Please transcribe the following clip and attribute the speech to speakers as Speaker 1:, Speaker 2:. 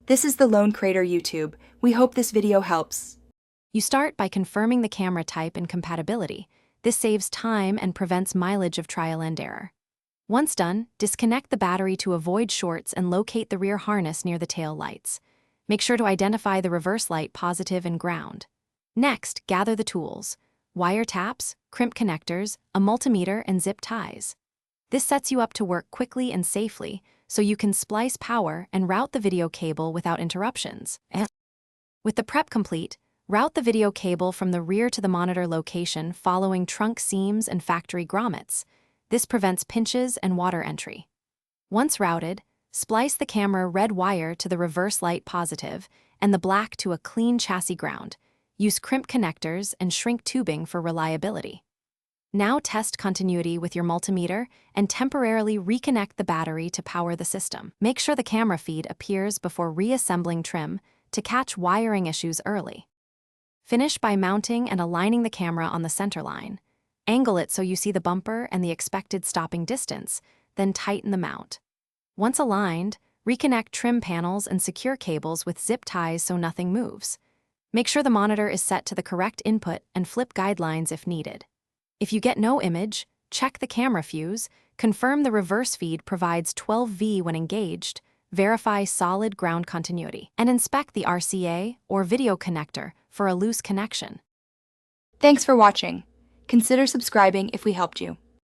Speaker 1: This is the Lone Crater YouTube. We hope this video helps.
Speaker 2: You start by confirming the camera type and compatibility. This saves time and prevents mileage of trial and error. Once done, disconnect the battery to avoid shorts and locate the rear harness near the tail lights. Make sure to identify the reverse light, positive, and ground. Next, gather the tools: wire taps, crimp connectors, a multimeter, and zip ties. This sets you up to work quickly and safely, so you can splice power and route the video cable without interruptions. With the prep complete, route the video cable from the rear to the monitor location following trunk seams and factory grommets. This prevents pinches and water entry. Once routed, splice the camera red wire to the reverse light positive and the black to a clean chassis ground. Use crimp connectors and shrink tubing for reliability. Now test continuity with your multimeter and temporarily reconnect the battery to power the system. Make sure the camera feed appears before reassembling trim to catch wiring issues early. Finish by mounting and aligning the camera on the center line. Angle it so you see the bumper and the expected stopping distance, then tighten the mount. Once aligned, reconnect trim panels and secure cables with zip ties so nothing moves. Make sure the monitor is set to the correct input and flip guidelines if needed. If you get no image, check the camera fuse, confirm the reverse feed provides 12V when engaged, verify solid ground continuity, and inspect the RCA or video connector for a loose connection.
Speaker 1: Thanks for watching. Consider subscribing if we helped you.